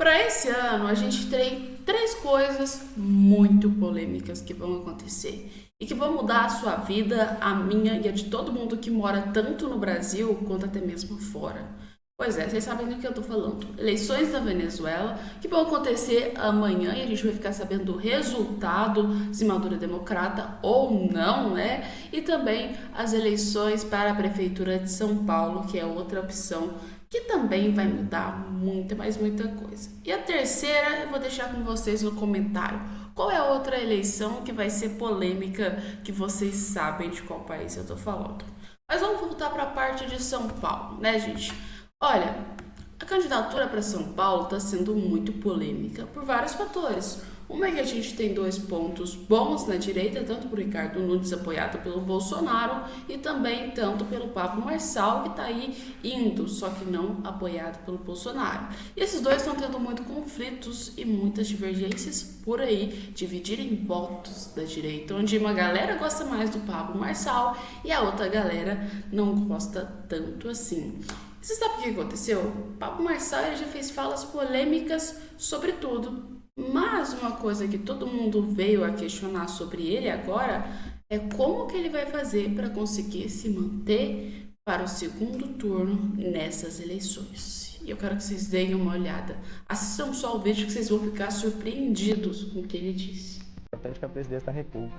Para esse ano, a gente tem três coisas muito polêmicas que vão acontecer e que vão mudar a sua vida, a minha e a de todo mundo que mora tanto no Brasil quanto até mesmo fora. Pois é, vocês sabem do que eu tô falando. Eleições da Venezuela que vão acontecer amanhã e a gente vai ficar sabendo do resultado, se Maduro é democrata ou não, né? E também as eleições para a Prefeitura de São Paulo, que é outra opção que também vai mudar muita, mas muita coisa. E a terceira eu vou deixar com vocês no comentário. Qual é a outra eleição que vai ser polêmica que vocês sabem de qual país eu tô falando? Mas vamos voltar para a parte de São Paulo, né, gente? Olha, a candidatura para São Paulo está sendo muito polêmica por vários fatores. Uma é que a gente tem dois pontos bons na direita, tanto por Ricardo Nunes, apoiado pelo Bolsonaro, e também tanto pelo Pablo Marçal, que está aí indo, só que não apoiado pelo Bolsonaro. E esses dois estão tendo muitos conflitos e muitas divergências por aí, dividirem votos da direita, onde uma galera gosta mais do Pablo Marçal e a outra galera não gosta tanto assim. Você sabe o que aconteceu? O Pablo Marçal já fez falas polêmicas sobre tudo. Mas uma coisa que todo mundo veio a questionar sobre ele agora é como que ele vai fazer para conseguir se manter para o segundo turno nessas eleições. E eu quero que vocês deem uma olhada. Assistam só o vídeo que vocês vão ficar surpreendidos com o que ele disse. Importante que a presidência da República.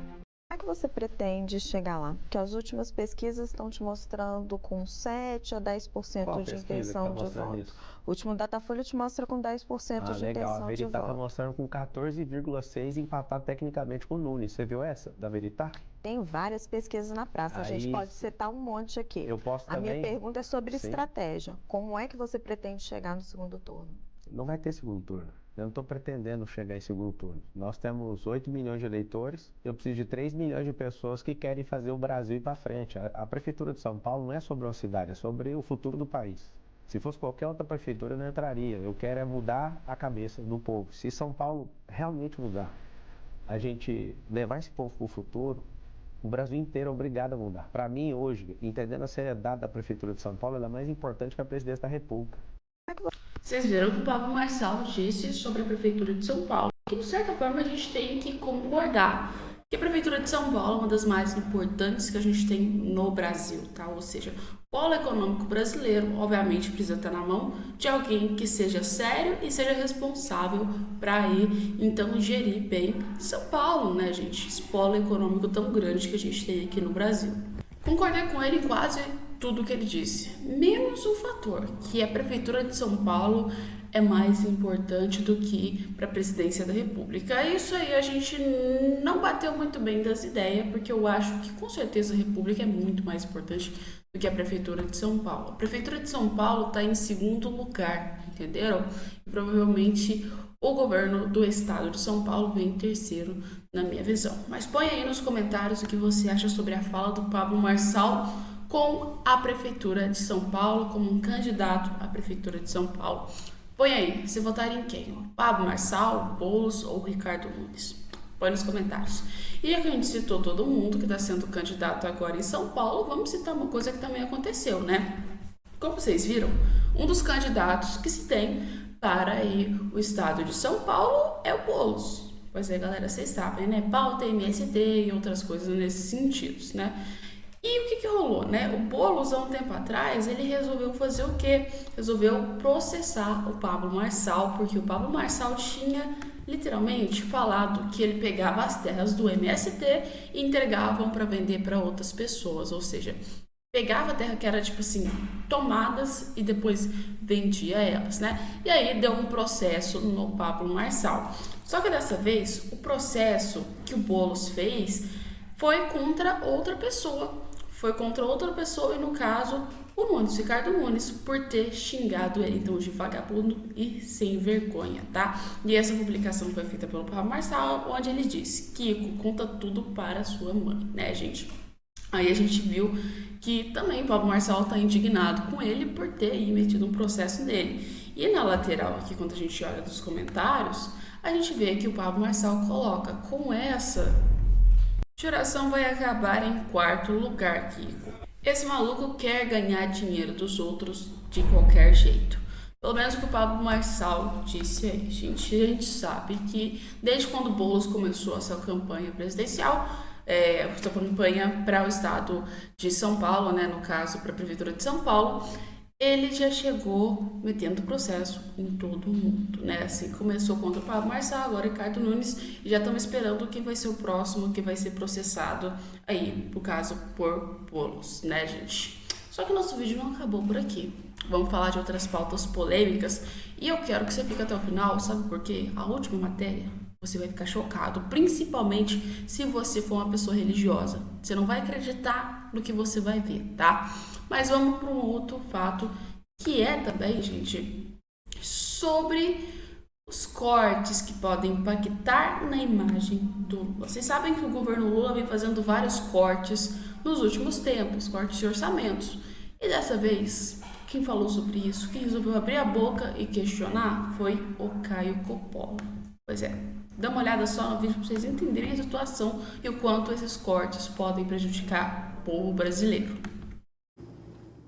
Como é que você pretende chegar lá? Porque as últimas pesquisas estão te mostrando com 7 a 10% Qual de pesquisa que intenção tá de mostrando voto. isso? O último Datafolha te mostra com 10% de Legal. A intenção de Veritá tá voto. mostrando com 14,6 empatado tecnicamente com o Nunes. Você viu essa da Veritá? Tem várias pesquisas na praça, a gente Aí pode citar um monte aqui. eu posso A minha também. pergunta é sobre Sim. estratégia. Como é que você pretende chegar no segundo turno? Não vai ter segundo turno. Eu não estou pretendendo chegar em segundo turno. Nós temos 8 milhões de eleitores. Eu preciso de 3 milhões de pessoas que querem fazer o Brasil ir para frente. A Prefeitura de São Paulo não é sobre uma cidade, é sobre o futuro do país. Se fosse qualquer outra prefeitura, eu não entraria. Eu quero é mudar a cabeça do povo. Se São Paulo realmente mudar, a gente levar esse povo para o futuro, o Brasil inteiro é obrigado a mudar. Para mim, hoje, entendendo a seriedade da Prefeitura de São Paulo, ela é mais importante que a presidência da República. Vocês viram o que o Pablo Marçal disse sobre a Prefeitura de São Paulo, que de certa forma a gente tem que concordar que a Prefeitura de São Paulo é uma das mais importantes que a gente tem no Brasil, tá? Ou seja, o polo econômico brasileiro, obviamente, precisa estar na mão de alguém que seja sério e seja responsável para ir, então, gerir bem São Paulo, né, gente? Esse polo econômico tão grande que a gente tem aqui no Brasil. Concordei com ele em quase tudo que ele disse, menos um fator, que a Prefeitura de São Paulo é mais importante do que para a Presidência da República. Isso aí a gente não bateu muito bem das ideias, porque eu acho que com certeza a República é muito mais importante do que a Prefeitura de São Paulo. A Prefeitura de São Paulo está em segundo lugar, entenderam? E provavelmente o governo do estado de São Paulo vem em terceiro, na minha visão. Mas põe aí nos comentários o que você acha sobre a fala do Pablo Marçal com a Prefeitura de São Paulo, como um candidato à Prefeitura de São Paulo. Põe aí, você votaria em quem? Pablo Marçal, Boulos ou Ricardo Nunes? Põe nos comentários. E já que a gente citou todo mundo que está sendo candidato agora em São Paulo, vamos citar uma coisa que também aconteceu, né? Como vocês viram, um dos candidatos que se tem para aí o estado de São Paulo é o Boulos. Pois é, galera, vocês sabem, né? Pauta, MST e outras coisas nesses sentidos, né? E o que rolou, né? O Boulos, há um tempo atrás, ele resolveu fazer o quê? Resolveu processar o Pablo Marçal, porque o Pablo Marçal tinha literalmente falado que ele pegava as terras do MST e entregavam para vender para outras pessoas, ou seja, pegava a terra que era tipo assim, tomadas e depois vendia elas, né? E aí deu um processo no Pablo Marçal. Só que dessa vez, o processo que o Boulos fez foi contra outra pessoa. Foi contra outra pessoa e, no caso, o Nunes, Ricardo Nunes, por ter xingado ele então de vagabundo e sem vergonha, tá? E essa publicação foi feita pelo Pablo Marçal, onde ele disse: Kiko, conta tudo para sua mãe, né, gente? Aí a gente viu que também o Pablo Marçal tá indignado com ele por ter aí metido um processo nele. E na lateral aqui, quando a gente olha dos comentários, a gente vê que o Pablo Marçal coloca: com essa geração vai acabar em quarto lugar, Kiko. Esse maluco quer ganhar dinheiro dos outros de qualquer jeito. Pelo menos o que o Pablo Marçal disse aí. A gente sabe que desde quando o Boulos começou a sua campanha presidencial, sua campanha para o estado de São Paulo, né, no caso para a Prefeitura de São Paulo, ele já chegou metendo processo em todo mundo, né? Assim, começou contra o Pablo Marçal, agora Ricardo Nunes, e já estamos esperando quem vai ser o próximo que vai ser processado aí, no caso, por Boulos, né, gente? Só que o nosso vídeo não acabou por aqui. Vamos falar de outras pautas polêmicas e eu quero que você fique até o final, sabe por quê? A última matéria, você vai ficar chocado, principalmente se você for uma pessoa religiosa. Você não vai acreditar no que você vai ver, tá? Mas vamos para um outro fato que é também, gente, sobre os cortes que podem impactar na imagem do Lula. Vocês sabem que o governo Lula vem fazendo vários cortes nos últimos tempos, cortes de orçamentos. E dessa vez, quem falou sobre isso, quem resolveu abrir a boca e questionar foi o Caio Coppola. Pois é, dá uma olhada só no vídeo para vocês entenderem a situação e o quanto esses cortes podem prejudicar o povo brasileiro.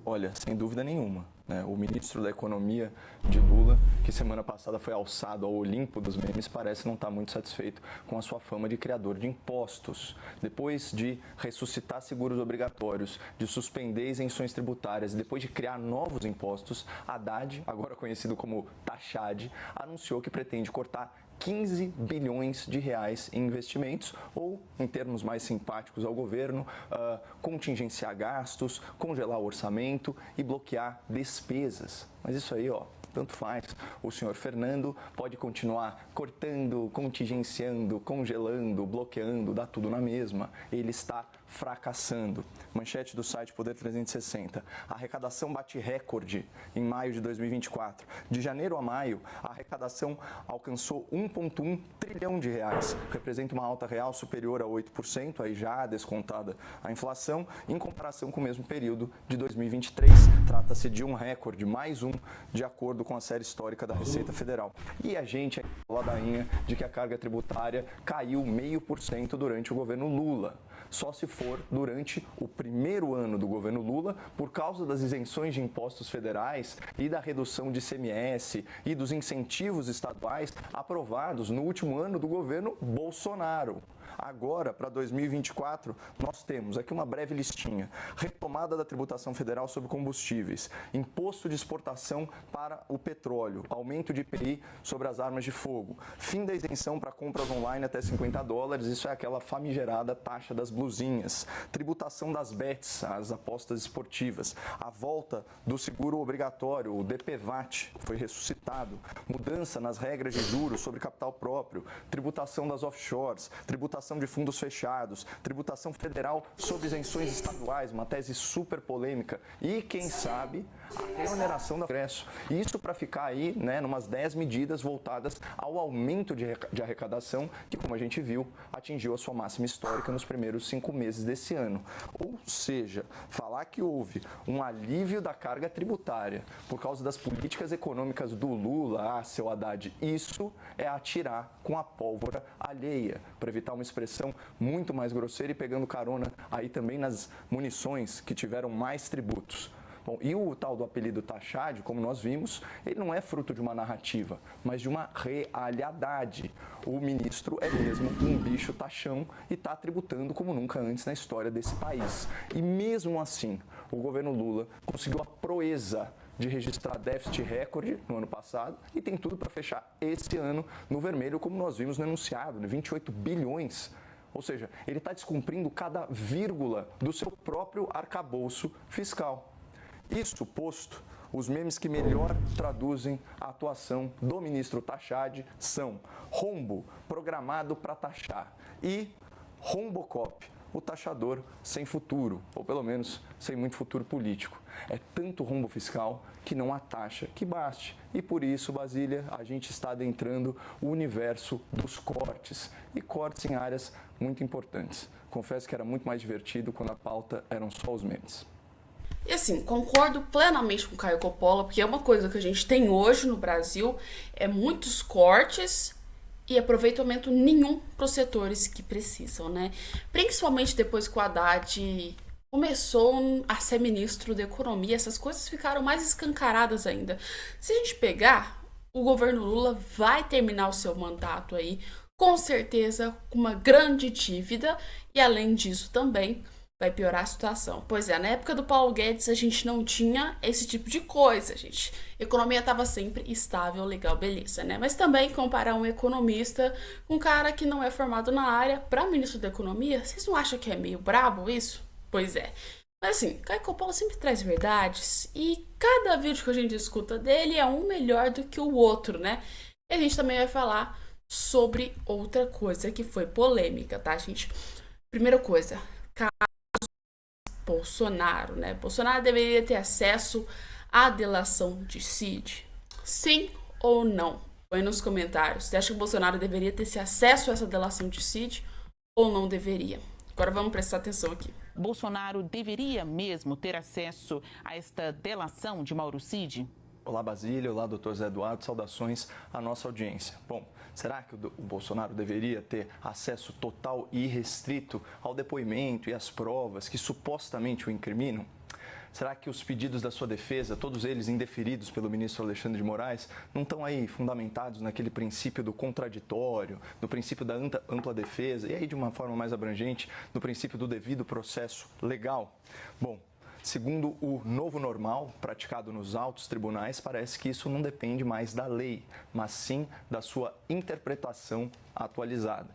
Olha, sem dúvida nenhuma, né? O ministro da Economia de Lula, que semana passada foi alçado ao Olimpo dos memes, parece não estar muito satisfeito com a sua fama de criador de impostos. Depois de ressuscitar seguros obrigatórios, de suspender isenções tributárias e depois de criar novos impostos, Haddad, agora conhecido como Taxad, anunciou que pretende cortar 15 bilhões de reais em investimentos ou, em termos mais simpáticos ao governo, contingenciar gastos, congelar o orçamento e bloquear despesas. Mas isso aí, tanto faz. O senhor Fernando pode continuar cortando, contingenciando, congelando, bloqueando, dá tudo na mesma. Ele está fracassando. Manchete do site Poder 360. A arrecadação bate recorde em maio de 2024. De janeiro a maio, a arrecadação alcançou 1,1 trilhão de reais. Representa uma alta real superior a 8%, aí já descontada a inflação, em comparação com o mesmo período de 2023. Trata-se de um recorde, mais um, de acordo com a série histórica da Receita Federal. E a gente é ladainha de que a carga tributária caiu 0,5% durante o governo Lula. Só se for durante o primeiro ano do governo Lula, por causa das isenções de impostos federais e da redução de ICMS e dos incentivos estaduais aprovados no último ano do governo Bolsonaro. Agora, para 2024, nós temos aqui uma breve listinha. Retomada da tributação federal sobre combustíveis, imposto de exportação para o petróleo, aumento de IPI sobre as armas de fogo, fim da isenção para compras online até $50, isso é aquela famigerada taxa das blusinhas, tributação das bets, as apostas esportivas, a volta do seguro obrigatório, o DPVAT, foi ressuscitado, mudança nas regras de juros sobre capital próprio, tributação das offshores, tributação de fundos fechados, tributação federal sobre isenções estaduais, uma tese super polêmica, e, quem sabe, a reoneração do Congresso. Isso para ficar aí, numas 10 medidas voltadas ao aumento de arrecadação, que, como a gente viu, atingiu a sua máxima histórica nos primeiros 5 meses desse ano. Ou seja, falar que houve um alívio da carga tributária por causa das políticas econômicas do Lula, seu Haddad, isso é atirar com a pólvora alheia, para evitar uma expressão muito mais grosseira e pegando carona aí também nas munições que tiveram mais tributos. Bom, e o tal do apelido Taxad, como nós vimos, ele não é fruto de uma narrativa, mas de uma realidade. O ministro é mesmo um bicho taxão e está tributando como nunca antes na história desse país. E mesmo assim, o governo Lula conseguiu a proeza de registrar déficit recorde no ano passado e tem tudo para fechar esse ano no vermelho, como nós vimos no enunciado, 28 bilhões. Ou seja, ele está descumprindo cada vírgula do seu próprio arcabouço fiscal. Isso posto, os memes que melhor traduzem a atuação do ministro Taxad são rombo programado para taxar e Rombocop, o taxador sem futuro, ou pelo menos sem muito futuro político. É tanto rombo fiscal que não há taxa que baste. E por isso, Basília, a gente está adentrando o universo dos cortes, e cortes em áreas muito importantes. Confesso que era muito mais divertido quando a pauta eram só os memes. E assim, concordo plenamente com o Caio Coppola, porque é uma coisa que a gente tem hoje no Brasil, é muitos cortes e aproveitamento nenhum para os setores que precisam, né? Principalmente depois que o Haddad começou a ser ministro da Economia, essas coisas ficaram mais escancaradas ainda. Se a gente pegar, o governo Lula vai terminar o seu mandato aí, com certeza, com uma grande dívida, e além disso também vai piorar a situação. Pois é, na época do Paulo Guedes a gente não tinha esse tipo de coisa, gente. A economia estava sempre estável, legal, beleza, né? Mas também comparar um economista com um cara que não é formado na área para ministro da Economia, vocês não acham que é meio brabo isso? Pois é. Mas assim, Caio Coppola sempre traz verdades e cada vídeo que a gente escuta dele é um melhor do que o outro, né? E a gente também vai falar sobre outra coisa que foi polêmica, tá, gente? Primeira coisa, Bolsonaro, né? Bolsonaro deveria ter acesso à delação de Cid? Sim ou não? Põe nos comentários. Você acha que o Bolsonaro deveria ter esse acesso a essa delação de Cid ou não deveria? Agora vamos prestar atenção aqui. Bolsonaro deveria mesmo ter acesso a esta delação de Mauro Cid? Olá, Basília. Olá, doutor Zé Eduardo. Saudações à nossa audiência. Bom, será que o Bolsonaro deveria ter acesso total e irrestrito ao depoimento e às provas que supostamente o incriminam? Será que os pedidos da sua defesa, todos eles indeferidos pelo ministro Alexandre de Moraes, não estão aí fundamentados naquele princípio do contraditório, no princípio da ampla defesa e aí, de uma forma mais abrangente, no princípio do devido processo legal? Bom, segundo o novo normal praticado nos altos tribunais, parece que isso não depende mais da lei, mas sim da sua interpretação atualizada.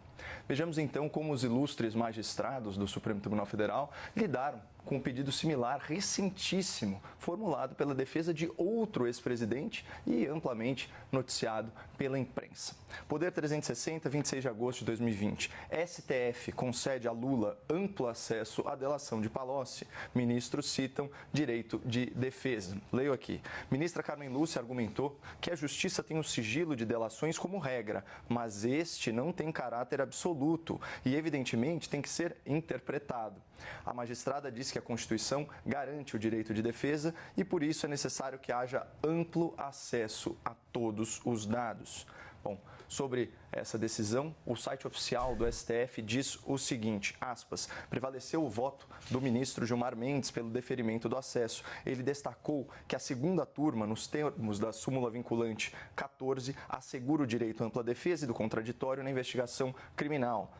Vejamos então como os ilustres magistrados do Supremo Tribunal Federal lidaram com um pedido similar recentíssimo, formulado pela defesa de outro ex-presidente e amplamente noticiado pela imprensa. Poder 360, 26 de agosto de 2020. STF concede a Lula amplo acesso à delação de Palocci. Ministros citam direito de defesa. Leio aqui. Ministra Carmen Lúcia argumentou que a Justiça tem o sigilo de delações como regra, mas este não tem caráter absoluto e, evidentemente, tem que ser interpretado. A magistrada disse que a Constituição garante o direito de defesa e, por isso, é necessário que haja amplo acesso a todos os dados. Bom, sobre essa decisão, o site oficial do STF diz o seguinte, aspas, prevaleceu o voto do ministro Gilmar Mendes pelo deferimento do acesso. Ele destacou que a segunda turma, nos termos da súmula vinculante 14, assegura o direito à ampla defesa e do contraditório na investigação criminal.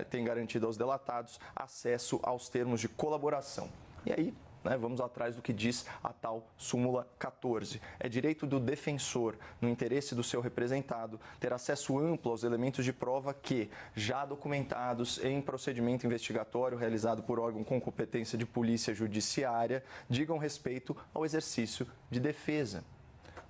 Tem garantido aos delatados acesso aos termos de colaboração. E aí, vamos atrás do que diz a tal súmula 14. É direito do defensor, no interesse do seu representado, ter acesso amplo aos elementos de prova que, já documentados em procedimento investigatório realizado por órgão com competência de polícia judiciária, digam respeito ao exercício de defesa.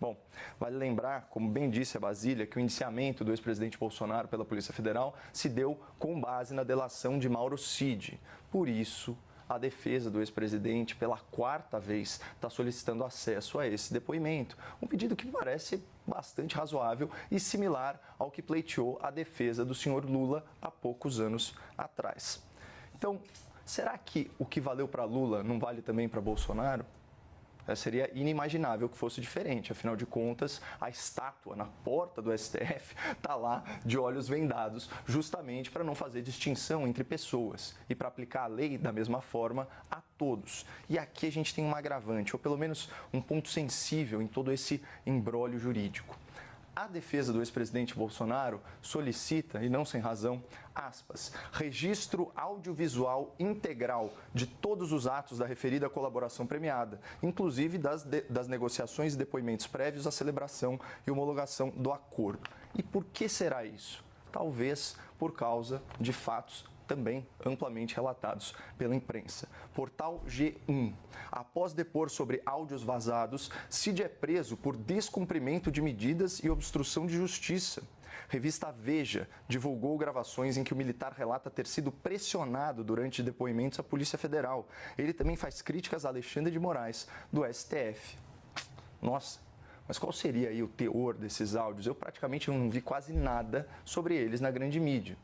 Bom, vale lembrar, como bem disse a Basília, que o indiciamento do ex-presidente Bolsonaro pela Polícia Federal se deu com base na delação de Mauro Cid. Por isso, a defesa do ex-presidente, pela quarta vez, está solicitando acesso a esse depoimento. Um pedido que me parece bastante razoável e similar ao que pleiteou a defesa do senhor Lula há poucos anos atrás. Então, será que o que valeu para Lula não vale também para Bolsonaro? Seria inimaginável que fosse diferente. Afinal de contas, a estátua na porta do STF está lá de olhos vendados, justamente para não fazer distinção entre pessoas e para aplicar a lei da mesma forma a todos. E aqui a gente tem um agravante, ou pelo menos um ponto sensível em todo esse imbróglio jurídico. A defesa do ex-presidente Bolsonaro solicita, e não sem razão, aspas, registro audiovisual integral de todos os atos da referida colaboração premiada, inclusive das negociações e depoimentos prévios à celebração e homologação do acordo. E por que será isso? Talvez por causa de fatos também amplamente relatados pela imprensa. Portal G1. Após depor sobre áudios vazados, Cid é preso por descumprimento de medidas e obstrução de justiça. Revista Veja divulgou gravações em que o militar relata ter sido pressionado durante depoimentos à Polícia Federal. Ele também faz críticas a Alexandre de Moraes, do STF. Nossa, mas qual seria aí o teor desses áudios? Eu praticamente não vi quase nada sobre eles na grande mídia.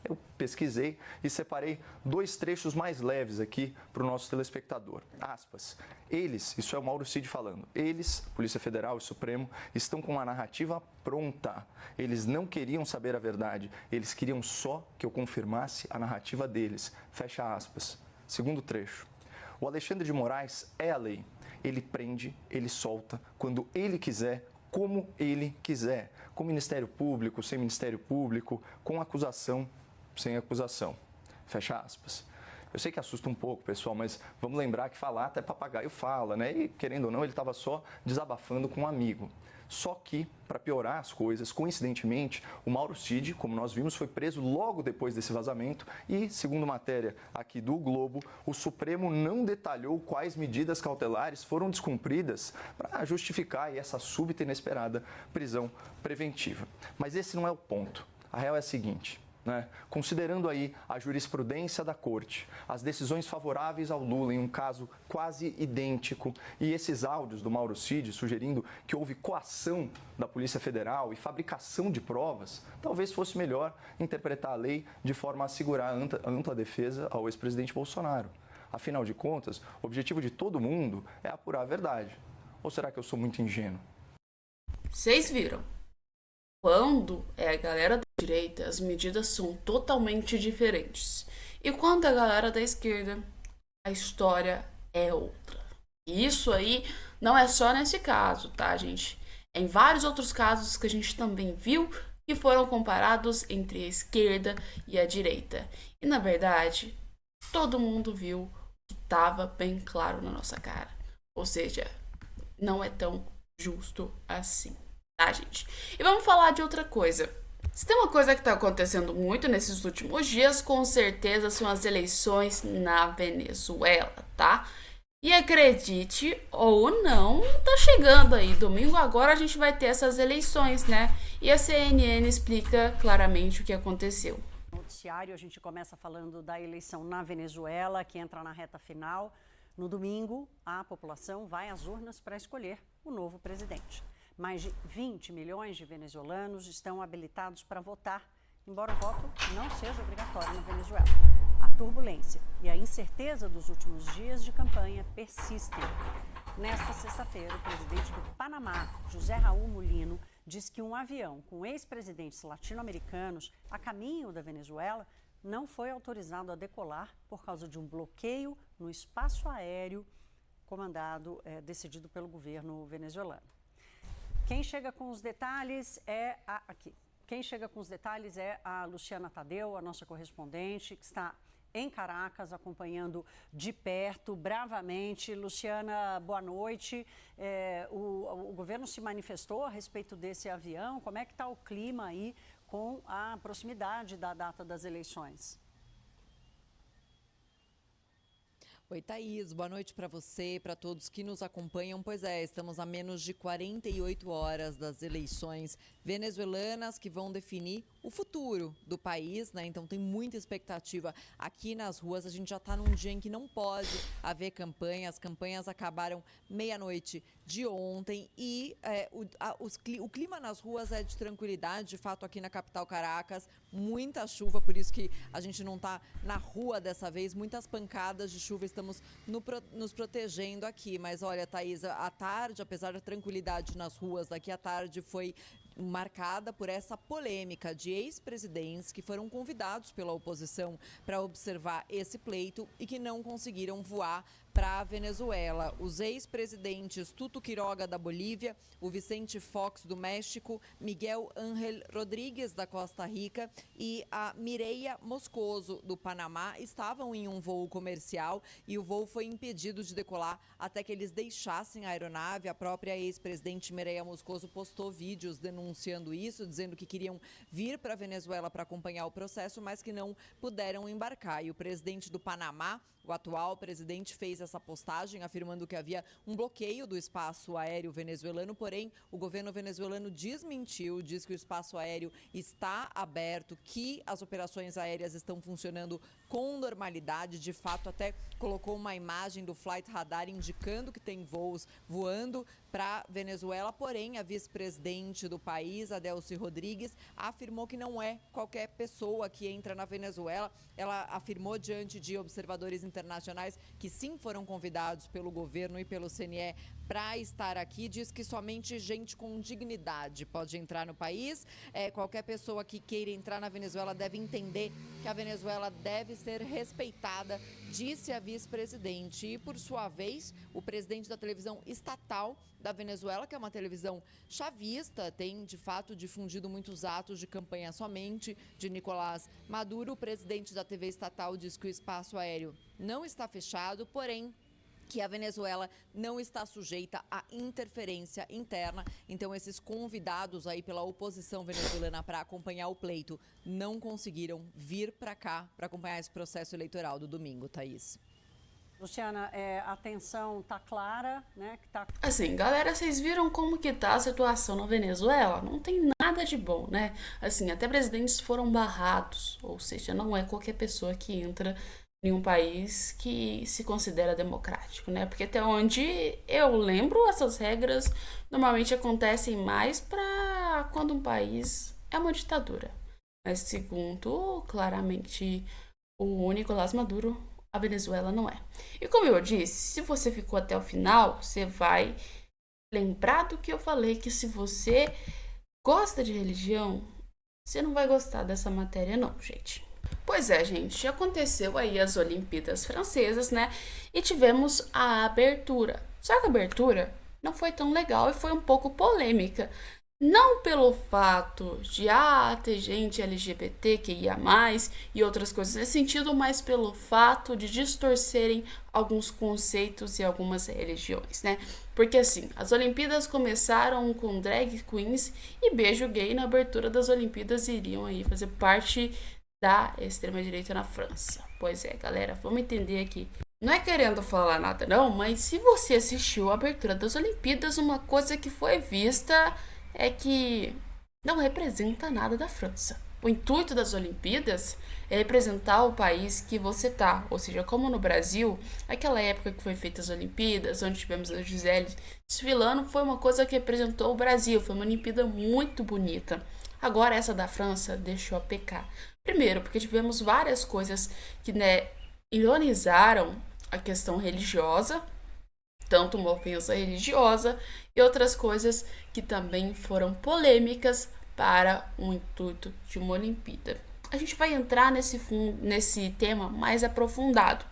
Eu pesquisei e separei dois trechos mais leves aqui para o nosso telespectador. Aspas. Eles, isso é o Mauro Cid falando, eles, Polícia Federal e Supremo, estão com uma narrativa pronta. Eles não queriam saber a verdade, eles queriam só que eu confirmasse a narrativa deles. Fecha aspas. Segundo trecho. O Alexandre de Moraes é a lei. Ele prende, ele solta, quando ele quiser, como ele quiser. Com Ministério Público, sem Ministério Público, com acusação, sem acusação. Fecha aspas. Eu sei que assusta um pouco, pessoal, mas vamos lembrar que falar até papagaio fala, né? E, querendo ou não, ele estava só desabafando com um amigo. Só que, para piorar as coisas, coincidentemente, o Mauro Cid, como nós vimos, foi preso logo depois desse vazamento e, segundo matéria aqui do Globo, o Supremo não detalhou quais medidas cautelares foram descumpridas para justificar essa súbita e inesperada prisão preventiva. Mas esse não é o ponto. A real é a seguinte: considerando aí a jurisprudência da Corte, as decisões favoráveis ao Lula em um caso quase idêntico e esses áudios do Mauro Cid sugerindo que houve coação da Polícia Federal e fabricação de provas, talvez fosse melhor interpretar a lei de forma a assegurar ampla defesa ao ex-presidente Bolsonaro. Afinal de contas, o objetivo de todo mundo é apurar a verdade. Ou será que eu sou muito ingênuo? Vocês viram? Quando é a galera da direita, as medidas são totalmente diferentes. E quando é a galera da esquerda, a história é outra. E isso aí não é só nesse caso, tá, gente? É em vários outros casos que a gente também viu que foram comparados entre a esquerda e a direita. E, na verdade, todo mundo viu que estava bem claro na nossa cara. Ou seja, não é tão justo assim. Tá, gente? E vamos falar de outra coisa. Se tem uma coisa que está acontecendo muito nesses últimos dias, com certeza são as eleições na Venezuela, tá? E acredite ou não, tá chegando aí. Domingo agora a gente vai ter essas eleições, né? E a CNN explica claramente o que aconteceu. No noticiário a gente começa falando da eleição na Venezuela, que entra na reta final. No domingo, a população vai às urnas para escolher o novo presidente. Mais de 20 milhões de venezuelanos estão habilitados para votar, embora o voto não seja obrigatório na Venezuela. A turbulência e a incerteza dos últimos dias de campanha persistem. Nesta sexta-feira, o presidente do Panamá, José Raul Mulino, diz que um avião com ex-presidentes latino-americanos a caminho da Venezuela não foi autorizado a decolar por causa de um bloqueio no espaço aéreo decidido pelo governo venezuelano. Quem chega com os detalhes é a Luciana Tadeu, a nossa correspondente, que está em Caracas, acompanhando de perto, bravamente. Luciana, boa noite. O governo se manifestou a respeito desse avião. Como é que está o clima aí com a proximidade da data das eleições? Oi, Thaís, boa noite para você e para todos que nos acompanham. Pois é, estamos a menos de 48 horas das eleições venezuelanas que vão definir o futuro do país, né? Então tem muita expectativa aqui nas ruas. A gente já está num dia em que não pode haver campanha. As campanhas acabaram meia-noite de ontem e o clima nas ruas é de tranquilidade. De fato, aqui na capital Caracas, muita chuva, por isso que a gente não está na rua dessa vez. Muitas pancadas de chuva, estamos nos protegendo aqui. Mas olha, Thaís, a tarde, apesar da tranquilidade nas ruas, daqui à tarde foi marcada por essa polêmica de ex-presidentes que foram convidados pela oposição para observar esse pleito e que não conseguiram voar para a Venezuela. Os ex-presidentes Tuto Quiroga, da Bolívia, o Vicente Fox, do México, Miguel Ángel Rodríguez, da Costa Rica e a Mireia Moscoso, do Panamá, estavam em um voo comercial e o voo foi impedido de decolar até que eles deixassem a aeronave. A própria ex-presidente Mireia Moscoso postou vídeos denunciando isso, dizendo que queriam vir para a Venezuela para acompanhar o processo, mas que não puderam embarcar. E o presidente do Panamá, o atual presidente, fez essa postagem afirmando que havia um bloqueio do espaço aéreo venezuelano, porém o governo venezuelano desmentiu, diz que o espaço aéreo está aberto, que as operações aéreas estão funcionando com normalidade. De fato, até colocou uma imagem do Flight Radar indicando que tem voos voando para Venezuela, porém a vice-presidente do país, Adelcy Rodrigues, afirmou que não é qualquer pessoa que entra na Venezuela. Ela afirmou diante de observadores internacionais que sim foram convidados pelo governo e pelo CNE para estar aqui, diz que somente gente com dignidade pode entrar no país. Qualquer pessoa que queira entrar na Venezuela deve entender que a Venezuela deve ser respeitada, disse a vice-presidente. E, por sua vez, o presidente da televisão estatal da Venezuela, que é uma televisão chavista, tem, de fato, difundido muitos atos de campanha somente de Nicolás Maduro. O presidente da TV estatal diz que o espaço aéreo não está fechado, porém, que a Venezuela não está sujeita a interferência interna. Então, esses convidados aí pela oposição venezuelana para acompanhar o pleito não conseguiram vir para cá para acompanhar esse processo eleitoral do domingo, Thaís. Luciana, a tensão tá clara, né? Assim, galera, vocês viram como que tá a situação na Venezuela? Não tem nada de bom, né? Assim, até presidentes foram barrados, ou seja, não é qualquer pessoa que entra em um país que se considera democrático, né? Porque até onde eu lembro, essas regras normalmente acontecem mais para quando um país é uma ditadura. Mas segundo, claramente, o Nicolás Maduro, a Venezuela não é. E como eu disse, se você ficou até o final, você vai lembrar do que eu falei, que se você gosta de religião, você não vai gostar dessa matéria não, gente. Pois é, gente, aconteceu aí as Olimpíadas Francesas, né? E tivemos a abertura. Só que a abertura não foi tão legal e foi um pouco polêmica. Não pelo fato de ter gente LGBT que ia mais e outras coisas nesse sentido, mas pelo fato de distorcerem alguns conceitos e algumas religiões, né? Porque assim, as Olimpíadas começaram com drag queens e beijo gay na abertura das Olimpíadas iriam aí fazer parte da extrema-direita na França. Pois é, galera, vamos entender aqui. Não é querendo falar nada não, mas se você assistiu a abertura das Olimpíadas, uma coisa que foi vista é que não representa nada da França. O intuito das Olimpíadas é representar o país que você tá, ou seja, como no Brasil, aquela época que foi feita as Olimpíadas, onde tivemos a Gisele desfilando, foi uma coisa que representou o Brasil, foi uma Olimpíada muito bonita. Agora essa da França deixou a pecar. Primeiro, porque tivemos várias coisas que, né, ironizaram a questão religiosa, tanto uma ofensa religiosa e outras coisas que também foram polêmicas para o intuito de uma Olimpíada. A gente vai entrar nesse tema mais aprofundado,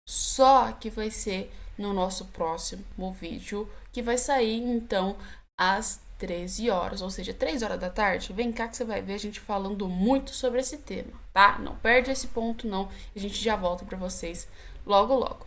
só que vai ser no nosso próximo vídeo, que vai sair então às 13 horas, ou seja, 3 horas da tarde. Vem cá que você vai ver a gente falando muito sobre esse tema, tá? Não perde esse ponto não, a gente já volta para vocês logo logo.